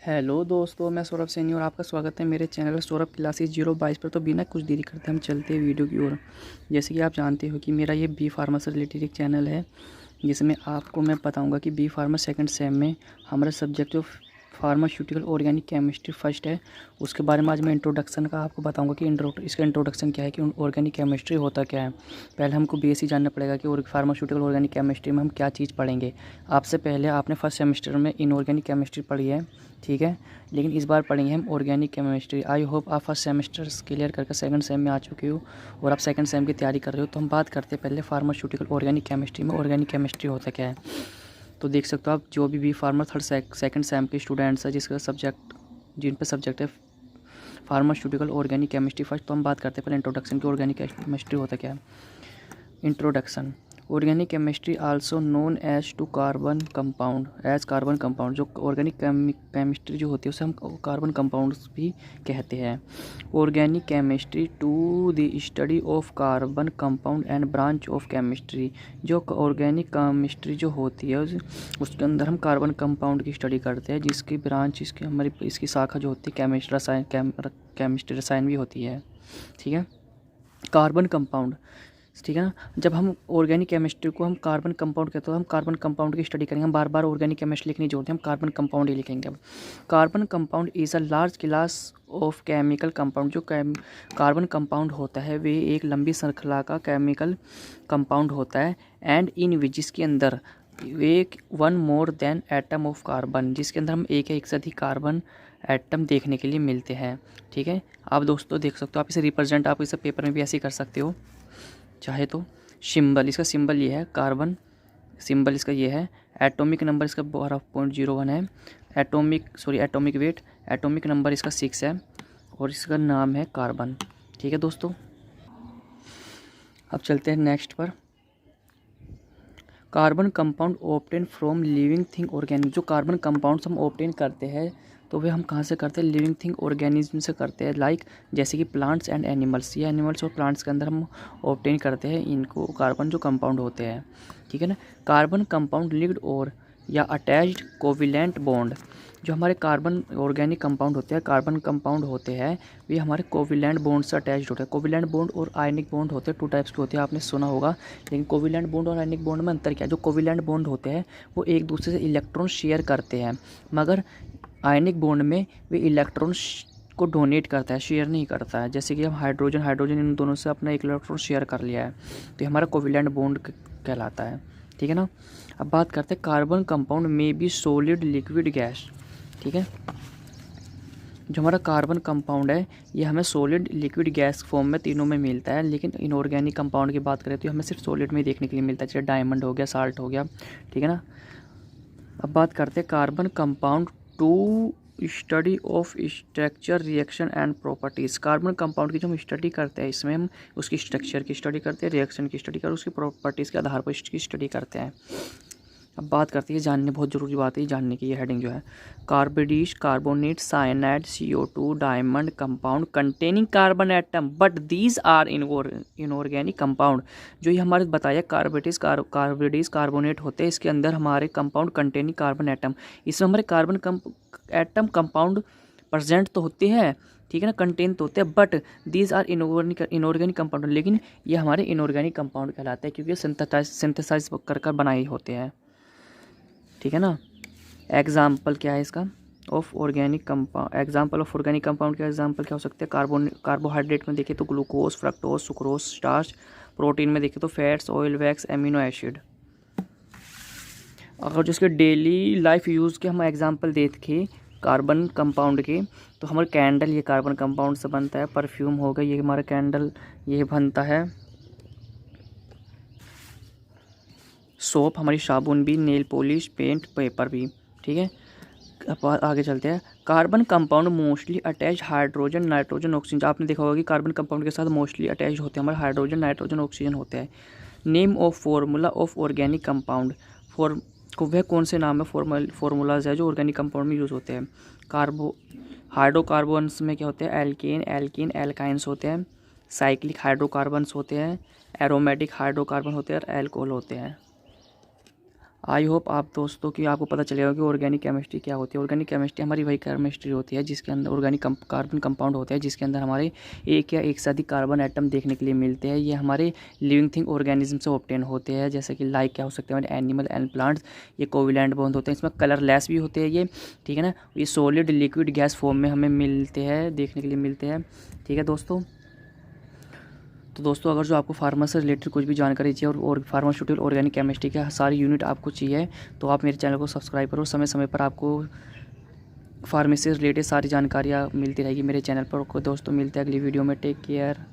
Hello दोस्तों, मैं सौरभ सैनी और आपका स्वागत है मेरे चैनल सौरभ क्लासेस 022 पर। तो बिना कुछ देरी करते हम चलते हैं वीडियो की ओर। जैसे कि आप जानते हो कि मेरा ये बी फार्मा से रिलेटेड एक चैनल है, जिसमें आपको मैं बताऊंगा कि बी फार्मा सेकंड सेम में हमारा सब्जेक्ट जो फार्मास्यूटिकल ऑर्गेनिक केमिस्ट्री फर्स्ट है, उसके बारे में आज मैं इंट्रोडक्शन का आपको बताऊंगा कि इसका इंट्रोडक्शन क्या है, कि ऑर्गेनिक केमिस्ट्री होता क्या है। पहले हमको बेस ही जानना पड़ेगा कि फार्मास्यूटिकल ऑर्गेनिक केमिस्ट्री में हम क्या चीज़ पढ़ेंगे। आपसे पहले आपने फर्स्ट सेमेस्टर में इनऑर्गेनिक केमिस्ट्री पढ़ी है, ठीक है, लेकिन इस बार पढ़ेंगे हम ऑर्गेनिक केमिस्ट्री। आई होप आप फर्स्ट सेमेस्टर क्लियर करके सेकंड सेम में आ चुके हो और आप सेकंड सेम की तैयारी कर रहे हो। तो हम बात करते हैं पहले फार्मास्यूटिकल ऑर्गेनिक केमिस्ट्री में ऑर्गेनिक केमिस्ट्री होता क्या है। तो देख सकते हो आप, जो भी फार्मा थर्ड सेकंड सेम के स्टूडेंट्स हैं जिसका सब्जेक्ट जिन पे सब्जेक्ट है फार्मास्यूटिकल ऑर्गेनिक केमिस्ट्री फर्स्ट। तो हम बात करते हैं पहले इंट्रोडक्शन की, ऑर्गेनिक केमिस्ट्री होता क्या है। Introduction. Organic chemistry also known as to carbon compound, as carbon compound. जो ऑर्गेनिक केमिस्ट्री जो होती है उसे हम कार्बन कंपाउंड्स भी कहते हैं। Organic chemistry to the study of carbon compound and branch of chemistry. जो ऑर्गेनिक केमिस्ट्री जो होती है उसके अंदर हम कार्बन कंपाउंड की स्टडी करते हैं, जिसकी ब्रांच इसकी शाखा जो होती है केमिस्ट्री रसायन भी होती है, ठीक है। कार्बन कंपाउंड, ठीक है ना। जब हम ऑर्गेनिक केमिस्ट्री को हम कार्बन कंपाउंड कहते हैं, तो हम कार्बन कंपाउंड की स्टडी करेंगे। हम बार बार ऑर्गेनिक केमिस्ट्री लिखने जोड़ते हैं, हम कार्बन कंपाउंड ही लिखेंगे। अब carbon compound is a large class of chemical compound. जो कार्बन कंपाउंड होता है वे एक लंबी श्रृंखला का केमिकल कंपाउंड होता है, एंड इन विच जिसके अंदर एक one more than atom of carbon, जिसके अंदर हम एक से अधिक कार्बन एटम देखने के लिए मिलते हैं, ठीक है। आप दोस्तों देख सकते हो, आप इसे रिप्रेजेंट आप इसे पेपर में भी ऐसे ही कर सकते हो चाहे तो। सिंबल, इसका सिंबल ये है कार्बन, सिंबल इसका ये है। एटॉमिक नंबर इसका 12.01 है। एटॉमिक वेट, एटॉमिक नंबर इसका 6 है और इसका नाम है कार्बन, ठीक है दोस्तों। अब चलते हैं नेक्स्ट पर। Carbon compound obtain from living thing organism. जो कार्बन कंपाउंड्स हम ऑब्टेन करते हैं तो वे हम कहाँ से करते हैं, लिविंग थिंग ऑर्गेनिज्म से करते हैं, लाइक जैसे कि प्लांट्स एंड एनिमल्स। ये एनिमल्स और प्लांट्स के अंदर हम ऑब्टेन करते हैं इनको कार्बन जो कंपाउंड होते हैं, ठीक है ना। कार्बन कंपाउंड लिंक्ड और या अटैच्ड कोविलेंट बॉन्ड। जो हमारे कार्बन ऑर्गेनिक कंपाउंड होते हैं, कार्बन कंपाउंड होते हैं, वे हमारे कोविलेंट बॉन्ड से अटैच्ड होते हैं। कोविलेंट बॉन्ड और आयनिक बॉन्ड होते हैं, 2 टाइप्स के होते हैं, आपने सुना होगा। लेकिन कोविलेंट बॉन्ड और आयनिक बॉन्ड में अंतर क्या है। जो कोविलेंट बॉन्ड होते हैं वो एक दूसरे से इलेक्ट्रॉन शेयर करते हैं, मगर आयनिक बॉन्ड में वे इलेक्ट्रॉन को डोनेट करता है, शेयर नहीं करता है। जैसे कि हम हाइड्रोजन इन दोनों से अपना एक इलेक्ट्रॉन शेयर कर लिया है, तो हमारा कोविलेंट बॉन्ड कहलाता है, ठीक है ना। अब बात करते हैं कार्बन कंपाउंड में भी सॉलिड लिक्विड गैस, ठीक है। जो हमारा कार्बन कंपाउंड है ये हमें सॉलिड लिक्विड गैस फॉर्म में तीनों में मिलता है, लेकिन इनऑर्गेनिक कंपाउंड की बात करें तो हमें सिर्फ सॉलिड में ही देखने के लिए मिलता है, जैसे डायमंड हो गया, साल्ट हो गया, ठीक है ना। अब बात करते हैं carbon compound to study of structure reaction and properties. Carbon compound की जो हम स्टडी करते हैं, इसमें हम उसकी स्ट्रक्चर की स्टडी करते हैं, रिएक्शन की स्टडी करते हैं, उसकी प्रॉपर्टीज़ के आधार पर इसकी स्टडी करते हैं। अब बात करते हैं जानने, बहुत ज़रूरी बात है जानने की, ये हेडिंग जो है carbides carbonate cyanide CO2 diamond compound containing carbon atom but these are inorganic compound. जो ये हमारे बताया कार्बोडीज कार्बोनेट होते हैं, इसके अंदर हमारे कंपाउंड कंटेनिंग कार्बन एटम, इसमें हमारे कार्बन एटम कंपाउंड प्रेजेंट तो होते हैं, ठीक है ना, कंटेन तो होते हैं, but these are inorganic compound. लेकिन ये हमारे इनऑर्गेनिक कंपाउंड कहलाते हैं क्योंकि सिंथेसाइज कर कर बनाए होते हैं, ठीक है ना। एग्जाम्पल क्या है इसका of organic compound, example of organic compound का एग्जाम्पल क्या हो सकते हैं। कार्बोहाइड्रेट में देखें तो glucose, fructose, sucrose, starch. Protein में देखें तो fats, oil, wax, amino acid. अगर जो इसके डेली लाइफ यूज़ के हम एग्जाम्पल देखें कार्बन कंपाउंड के, तो हमारे कैंडल ये कार्बन कंपाउंड से बनता है। परफ्यूम हो गया, ये हमारा कैंडल ये बनता है। सोप हमारी साबुन भी, नेल पॉलिश, पेंट, पेपर भी, ठीक है। अब आगे चलते हैं। Carbon compound mostly attach hydrogen, nitrogen, oxygen. आपने देखा होगा कि कार्बन कंपाउंड के साथ मोस्टली अटैच होते हैं हमारे हाइड्रोजन, नाइट्रोजन, ऑक्सीजन होते हैं। Name of formula of organic compound, वह कौन से नाम है फार्मूलाज है जो ऑर्गेनिक कंपाउंड में यूज़ होते हैं। हाइड्रोकार्बन्स में क्या होते हैं, एल्कीन, एल्काइंस होते हैं। साइक्लिक हाइड्रोकार्बन्स होते हैं, एरोमेटिक हाइड्रोकार्बन होते हैं और एल्कोहल होते हैं। आई होप आप दोस्तों कि आपको पता चलेगा कि ऑर्गेनिक केमिस्ट्री क्या होती है। ऑर्गेनिक केमिस्ट्री हमारी वही केमिस्ट्री होती है जिसके अंदर ऑर्गेनिक कार्बन कंपाउंड होते हैं, जिसके अंदर हमारे एक या एक से अधिक कार्बन एटम देखने के लिए मिलते हैं। ये हमारे लिविंग थिंग ऑर्गेनिज्म से ऑब्टेन होते हैं, जैसे कि लाइक क्या हो सकते हैं एनिमल एंड प्लांट्स। ये कोविलेंट बॉन्ड होते हैं, इसमें कलरलेस भी होते हैं ये, ठीक है ना। ये सॉलिड लिक्विड गैस फॉर्म में हमें मिलते हैं, देखने के लिए मिलते हैं, ठीक है दोस्तों। तो दोस्तों अगर जो आपको फार्मा से रिलेटेड कुछ भी जानकारी चाहिए और फार्मास्यूटिकल ऑर्गेनिक केमिस्ट्री के सारी यूनिट आपको चाहिए तो आप मेरे चैनल को सब्सक्राइब करो। समय समय पर आपको फार्मेसी से रिलेटेड सारी जानकारियाँ मिलती रहेगी मेरे चैनल पर। दोस्तों मिलते हैं अगली वीडियो में। Take care.